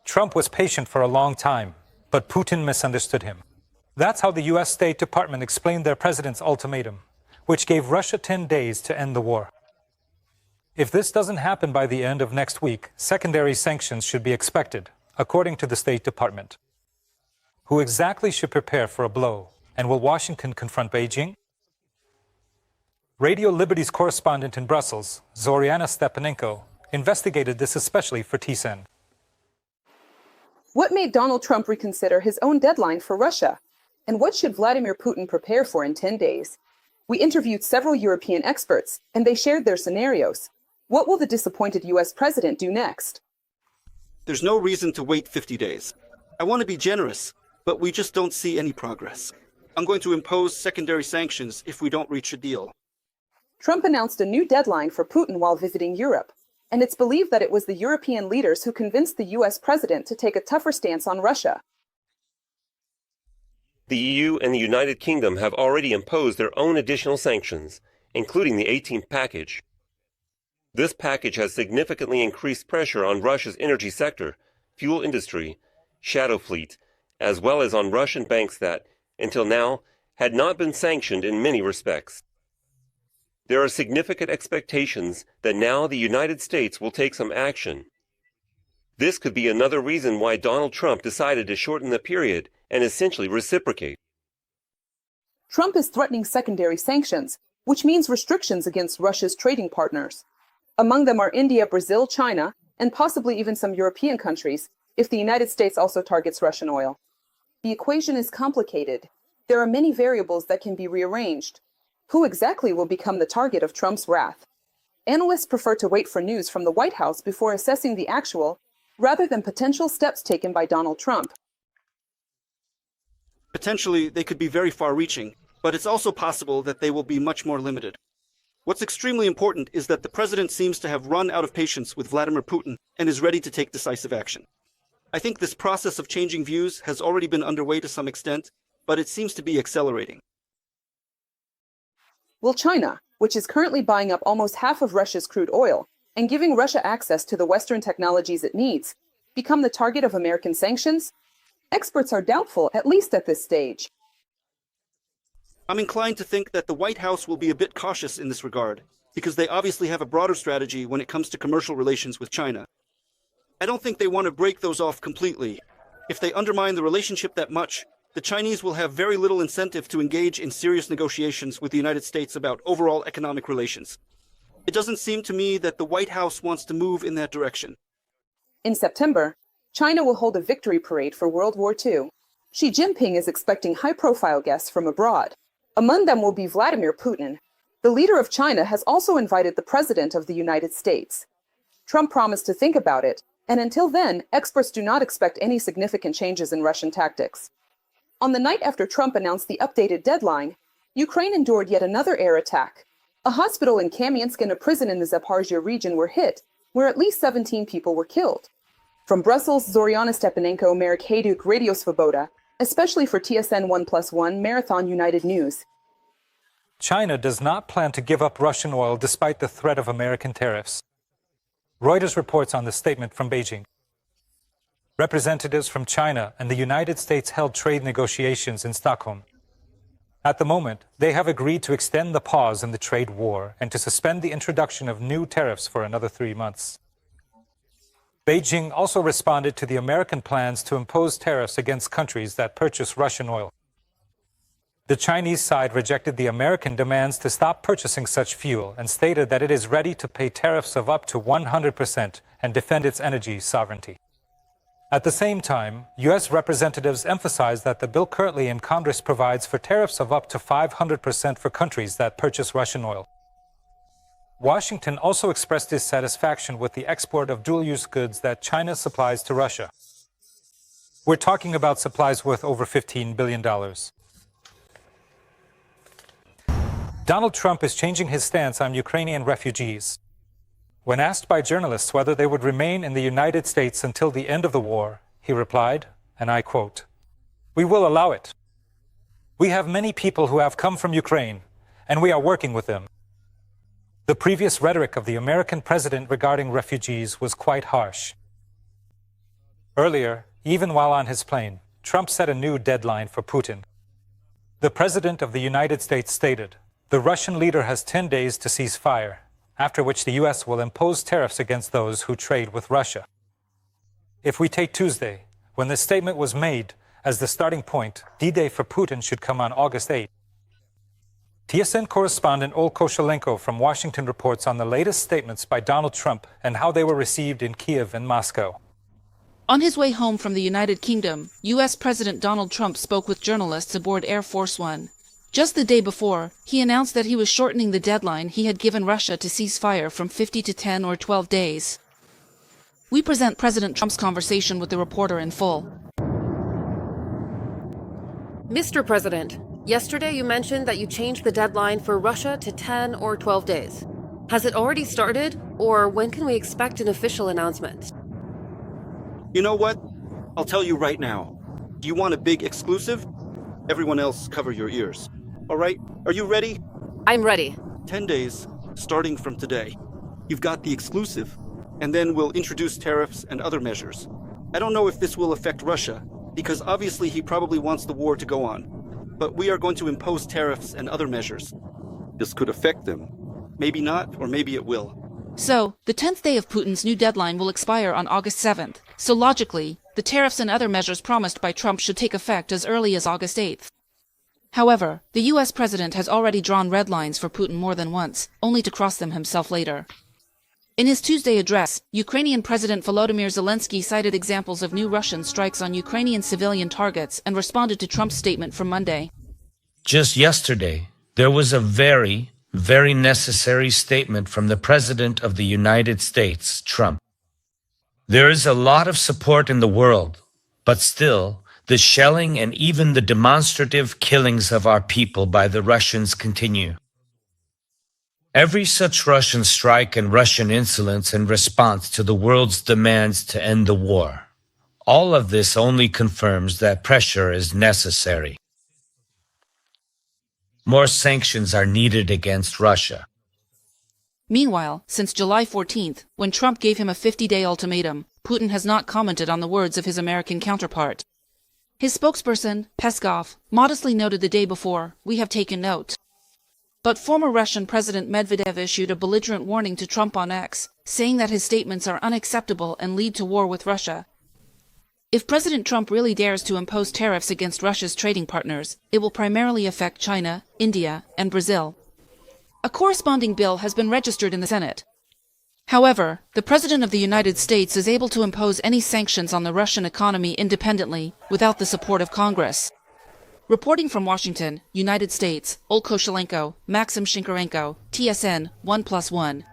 Trump was patient for a long time, but Putin misunderstood him. That's how the U.S. State Department explained their president's ultimatum, which gave Russia 10 days to end the war. If this doesn't happen by the end of next week, secondary sanctions should be expected, according to the State Department. Who exactly should prepare for a blow, and will Washington confront Beijing? Radio Liberty's correspondent in Brussels, Zoryana Stepanenko, investigated this especially for TSN. What made Donald Trump reconsider his own deadline for Russia? And what should Vladimir Putin prepare for in 10 days? We interviewed several European experts, and they shared their scenarios. What will the disappointed U.S. president do next? There's no reason to wait 50 days. I want to be generous, but we just don't see any progress. I'm going to impose secondary sanctions if we don't reach a deal. Trump announced a new deadline for Putin while visiting Europe, and it's believed that it was the European leaders who convinced the U.S. president to take a tougher stance on Russia. The EU and the United Kingdom have already imposed their own additional sanctions, including the 18th package. This package has significantly increased pressure on Russia's energy sector, fuel industry, shadow fleet, as well as on Russian banks that, until now, had not been sanctioned in many respects. There are significant expectations that now the United States will take some action. This could be another reason why Donald Trump decided to shorten the period and essentially reciprocate. Trump is threatening secondary sanctions, which means restrictions against Russia's trading partners. Among them are India, Brazil, China, and possibly even some European countries, if the United States also targets Russian oil. The equation is complicated. There are many variables that can be rearranged. Who exactly will become the target of Trump's wrath? Analysts prefer to wait for news from the White House before assessing the actual, rather than potential steps taken by Donald Trump. Potentially, they could be very far-reaching, but it's also possible that they will be much more limited. What's extremely important is that the president seems to have run out of patience with Vladimir Putin and is ready to take decisive action. I think this process of changing views has already been underway to some extent, but it seems to be accelerating. Will China, which is currently buying up almost half of Russia's crude oil and giving Russia access to the Western technologies it needs, become the target of American sanctions? Experts are doubtful, at least at this stage. I'm inclined to think that the White House will be a bit cautious in this regard, because they obviously have a broader strategy when it comes to commercial relations with China. I don't think they want to break those off completely. If they undermine the relationship that much, the Chinese will have very little incentive to engage in serious negotiations with the United States about overall economic relations. It doesn't seem to me that the White House wants to move in that direction. In September, China will hold a victory parade for World War II. Xi Jinping is expecting high-profile guests from abroad. Among them will be Vladimir Putin. The leader of China has also invited the President of the United States. Trump promised to think about it, and until then, experts do not expect any significant changes in Russian tactics. On the night after Trump announced the updated deadline, Ukraine endured yet another air attack. A hospital in Kamyansk and a prison in the Zaporizhzhia region were hit, where at least 17 people were killed. From Brussels, Zoryana Stepanenko, Marek Hajduk, Radio Svoboda, especially for TSN 1+1 Marathon United News. China does not plan to give up Russian oil despite the threat of American tariffs. Reuters reports on the statement from Beijing. Representatives from China and the United States held trade negotiations in Stockholm. At the moment, they have agreed to extend the pause in the trade war and to suspend the introduction of new tariffs for another 3 months. Beijing also responded to the American plans to impose tariffs against countries that purchase Russian oil. The Chinese side rejected the American demands to stop purchasing such fuel and stated that it is ready to pay tariffs of up to 100% and defend its energy sovereignty. At the same time, U.S. representatives emphasized that the bill currently in Congress provides for tariffs of up to 500% for countries that purchase Russian oil. Washington also expressed dissatisfaction with the export of dual-use goods that China supplies to Russia. We're talking about supplies worth over $15 billion. Donald Trump is changing his stance on Ukrainian refugees. When asked by journalists whether they would remain in the United States until the end of the war, he replied, and I quote, "We will allow it. We have many people who have come from Ukraine, and we are working with them." The previous rhetoric of the American president regarding refugees was quite harsh. Earlier, even while on his plane, Trump set a new deadline for Putin. The President of the United States stated, "The Russian leader has 10 days to cease fire, after which the U.S. will impose tariffs against those who trade with Russia." If we take Tuesday, when this statement was made, as the starting point, D-Day for Putin should come on August 8. TSN correspondent Olha Koshelenko from Washington reports on the latest statements by Donald Trump and how they were received in Kyiv and Moscow. On his way home from the United Kingdom, U.S. President Donald Trump spoke with journalists aboard Air Force One. Just the day before, he announced that he was shortening the deadline he had given Russia to cease fire from 50 to 10 or 12 days. We present President Trump's conversation with the reporter in full. Mr. President, yesterday you mentioned that you changed the deadline for Russia to 10 or 12 days. Has it already started, or when can we expect an official announcement? You know what? I'll tell you right now. Do you want a big exclusive? Everyone else cover your ears. All right, are you ready? I'm ready. 10 days, starting from today. You've got the exclusive, and then we'll introduce tariffs and other measures. I don't know if this will affect Russia, because obviously he probably wants the war to go on. But we are going to impose tariffs and other measures. This could affect them. Maybe not, or maybe it will. So, the 10th day of Putin's new deadline will expire on August 7th. So logically, the tariffs and other measures promised by Trump should take effect as early as August 8th. However, the U.S. president has already drawn red lines for Putin more than once, only to cross them himself later. In his Tuesday address, Ukrainian President Volodymyr Zelensky cited examples of new Russian strikes on Ukrainian civilian targets and responded to Trump's statement from Monday. Just yesterday, there was a very necessary statement from the President of the United States, Trump. There is a lot of support in the world, but still, the shelling and even the demonstrative killings of our people by the Russians continue. Every such Russian strike and Russian insolence in response to the world's demands to end the war. All of this only confirms that pressure is necessary. More sanctions are needed against Russia. Meanwhile, since July 14th, when Trump gave him a 50-day ultimatum, Putin has not commented on the words of his American counterpart. His spokesperson, Peskov, modestly noted the day before, "We have taken note." But former Russian President Medvedev issued a belligerent warning to Trump on X, saying that his statements are unacceptable and lead to war with Russia. If President Trump really dares to impose tariffs against Russia's trading partners, it will primarily affect China, India, and Brazil. A corresponding bill has been registered in the Senate. However, the President of the United States is able to impose any sanctions on the Russian economy independently, without the support of Congress. Reporting from Washington, United States, Olha Koshelenko, Maxim Shinkarenko, TSN 1+1.